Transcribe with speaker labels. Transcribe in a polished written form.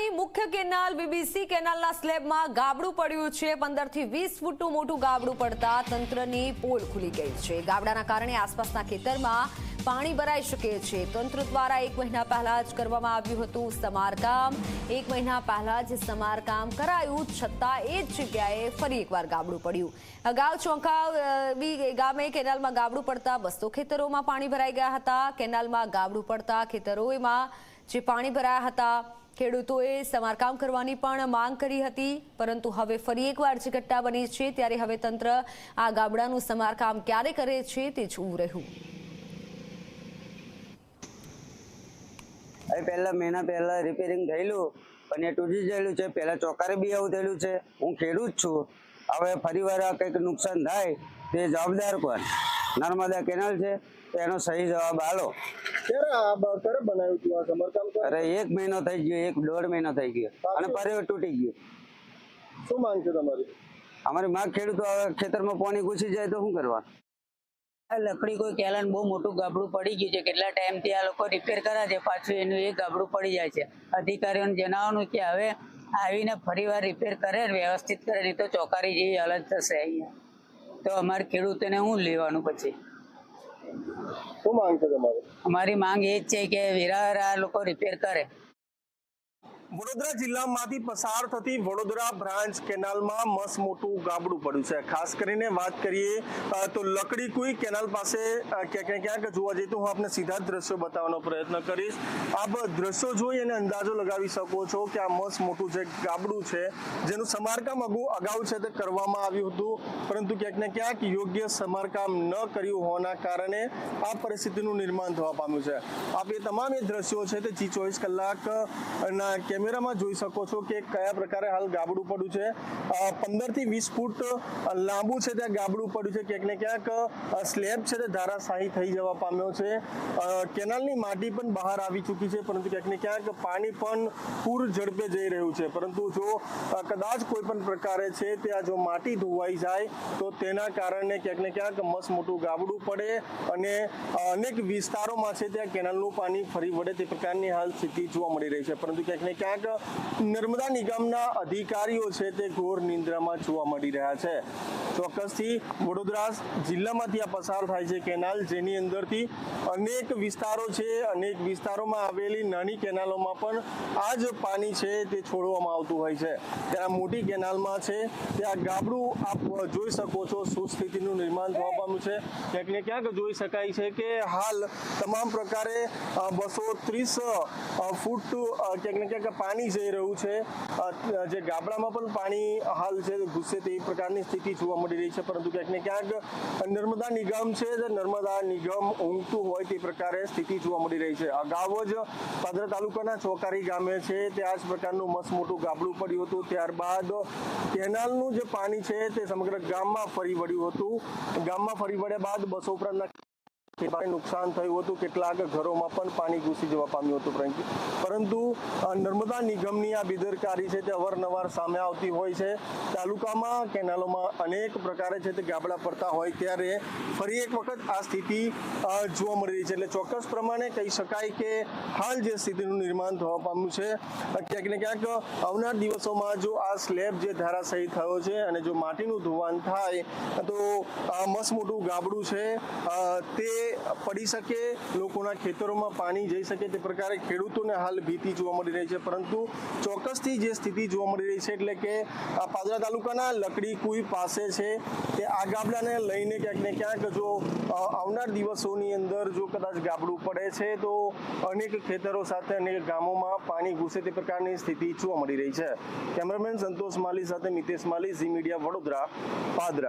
Speaker 1: વડોદરાની મુખ્ય canal BBC કેનાલના સ્લેબમાં ગાબડું પડ્યું છે। 15 થી 20 ફૂટનું મોટું ગાબડું પડતા તંત્રની પોલ ખુલી ગઈ છે। ગાબડાના કારણે આસપાસના ખેતરમાં પાણી ભરાઈ શકે છે। તંત્ર દ્વારા 1 મહિના પહેલા જ કરવામાં આવ્યું હતું સમારકામ। 1 મહિના પહેલા જ સમારકામ કરાયું છતાં એ જ જગ્યાએ ફરી એકવાર ગાબડું પડ્યું। અગાઉ ચોંકાવી ગામે કેનાલમાં ગાબડું પડતા 200 ખેતરોમાં પાણી ભરાઈ ગયા હતા। કેનાલમાં ગાબડું પડતા ખેતરોમાં જે પાણી ભરાયા હતા ખેડૂતોએ સમારકામ કરવાની પણ માંગ કરી હતી, પરંતુ હવે ફરી એકવાર જે ઘટના બની છે ત્યારે હવે તંત્ર આ ગાબડાનું સમારકામ ક્યારે કરે છે તે જોવું રહ્યું।
Speaker 2: પહેલા મહિના પહેલા રિપેરિંગ થયેલું પણ એ તૂટી ગયેલું છે। પહેલા ચોકારે બી આવું થયેલું છે। હું ખેડૂત છું। હવે ફરીવાર આ કંઈક નુકસાન થાય તે જવાબદાર કોણ? નર્મદા કેનાલ છે એનો સહી જવાબ આલો।
Speaker 3: ક્યારે બનાવ્યું હતું આ સમારકામ?
Speaker 2: અરે 1 મહિનો થઈ ગયો, 1-1.5 મહિનો થઈ ગયો અને ફરી તૂટી ગયું।
Speaker 3: શું માંગ છે તમારી?
Speaker 2: અમારી માંગ ખેડૂતો હવે ખેતરમાં પાણી ઘૂસી જાય તો શું કરવાનું? આ લકડી કોઈ કેલાન બહુ મોટું ગાબડું પડી ગયું છે। કેટલા ટાઈમથી આ લોકો રિપેર કરે છે, પાછું એનું એક ગાબડું પડી જાય છે। અધિકારીઓને જણાવવાનું કે હવે આવીને ફરીવાર રિપેર કરે, વ્યવસ્થિત કરે, નહીં તો ચોકારી જેવી હાલત થશે અહીંયા। તો અમારે ખેડૂતોને શું લેવાનું પછી?
Speaker 3: શું માંગ છે તમારી?
Speaker 2: અમારી માંગ એ જ છે કે વિરાર આ લોકો રિપેર કરે।
Speaker 3: વડોદરા જિલ્લામાંથી પસાર થતી વડોદરા બ્રાન્ચ કેનાલમાં મસ્ત મોટું ગાબડું પડ્યું છે। ખાસ કરીને વાત કરીએ તો લકડી કુઈ કેનાલ પાસે ક્યાંક જોવા જઈએ તો હું આપને સીધા જ દ્રશ્યો બતાવવાનો પ્રયત્ન કરીશ। આપ દ્રશ્યો જોઈ અને અંદાજો લગાવી શકો છો કે આ મસ્ત મોટું જે ગાબડું છે જેનું સમારકામ અગાઉ છે તે કરવામાં આવ્યું હતું, પરંતુ ક્યાંક ને ક્યાંક યોગ્ય સમારકામ ન કર્યું હોવાના કારણે આ પરિસ્થિતિનું નિર્માણ થવા પામ્યું છે। આપ એ તમામ એ દ્રશ્યો છે તે G24 કલાકના કેમેરામાં જોઈ શકો છો કે કયા પ્રકારે હાલ ગાબડું પડ્યું છે। 15 થી 20 ફૂટ લાંબુ છે ત્યાં ગાબડું પડ્યું છે। ક્યાંક ને ક્યાંક સ્લેબ છે તે ધારાશાયી થઈ જવા પામ્યો છે। કેનાલની માટી પણ બહાર આવી ચૂકી છે, પરંતુ ક્યાંક ને ક્યાંક પાણી પણ પૂર ઝડપે જઈ રહ્યું છે। પરંતુ જો કદાચ કોઈ પણ પ્રકારે છે ત્યાં જો માટી ધોવાઈ જાય તો તેના કારણે ક્યાંક ને ક્યાંક મસ્ત મોટું ગાબડું પડે અને અનેક વિસ્તારોમાં છે ત્યાં કેનાલનું પાણી ફરી વળે તે પ્રકારની હાલ સ્થિતિ જોવા મળી રહી છે। પરંતુ ક્યાંક ને ક્યાંક નર્મદા નિગમના અધિકારીઓ છે તે ઘોર નિંદ્રામાં જોવા મળી રહ્યા છે। ચોક્કસથી વડોદરા જિલ્લામાંથી આ પસાર થાય છે કેનાલ, જેની અંદરથી અનેક વિસ્તારો છે, અનેક વિસ્તારોમાં આવેલી નાની કેનાલોમાં પણ આ જ પાણી છે તે છોડવામાં આવતું હોય છે। ત્યાં મોટી કેનાલમાં છે ત્યાં ગાબડું આપ જોઈ શકો છો શું સ્થિતિનું નિર્માણ થવા પામ્યું છે। ક્યાંક ને ક્યાંક જોઈ શકાય છે કે હાલ તમામ પ્રકારે 230 ફૂટ ક્યાંક ને ક્યાંક પાણી જઈ રહ્યું છે। જે ગાબડામાં પણ પાણી હાલ છે ઘૂસે તેવી પ્રકારની સ્થિતિ જોવા મળી રહી છે, પરંતુ ક્યાંક ને ક્યાંક નર્મદા નિગમ છે નર્મદા નિગમ ઊંઘતું હોય તે પ્રકારે સ્થિતિ જોવા મળી રહી છે। અગાઉ જ પાદરા તાલુકાના ચોકારી ગામે છે ત્યાં જ પ્રકારનું મસ્ત મોટું ગાબડું પડ્યું હતું। ત્યારબાદ કેનાલનું જે પાણી છે તે સમગ્ર ગામમાં ફરી વળ્યું હતું। ગામમાં ફરી વળ્યા બાદ 200 ઉપરાંતના નુકસાન થયું હતું, કેટલાક ઘરોમાં પણ પાણી ઘૂસી જવા પામ્યું હતું। પરંતુ નર્મદા નિગમની આ બેદરકારી છે તે અવારનવાર સામે આવતી હોય છે। તાલુકામાં કેનાલોમાં અનેક પ્રકારે છે તે ગાબડા પડતા હોય ત્યારે ફરી એક વખત આ સ્થિતિ જોવા મળી રહી છે। એટલે ચોક્કસ પ્રમાણે કહી શકાય કે હાલ જે સ્થિતિનું નિર્માણ થવા પામ્યું છે ક્યાંક ને ક્યાંક આવનાર દિવસોમાં જો આ સ્લેબ જે ધારાશાયી થયો છે અને જો માટીનું ધોવાણ થાય તો મસ્ત મોટું ગાબડું છે તે પડી શકે, લોકોના ખેતરોમાં પાણી જઈ શકે તે પ્રકારે ખેડૂતોને હાલ ભીતિ જોવા મળી રહી છે। પરંતુ ચોક્કસથી જે સ્થિતિ જોવા મળી રહી છે એટલે કે પાદરા તાલુકાના લકડી કુઈ પાસે છે તે આ ગાબડાને લઈને ક્યાંક ને ક્યાંક જો આવનાર દિવસોની અંદર જો કદાચ ગાબડું પડે છે તો અનેક ખેતરો સાથે અનેક ગામોમાં પાણી ઘૂસે તે પ્રકારની સ્થિતિ જોવા મળી રહી છે। કેમેરામેન સંતોષ માલી સાથે મિતેશ માલી, ઝી મીડિયા વડોદરા, પાદરા।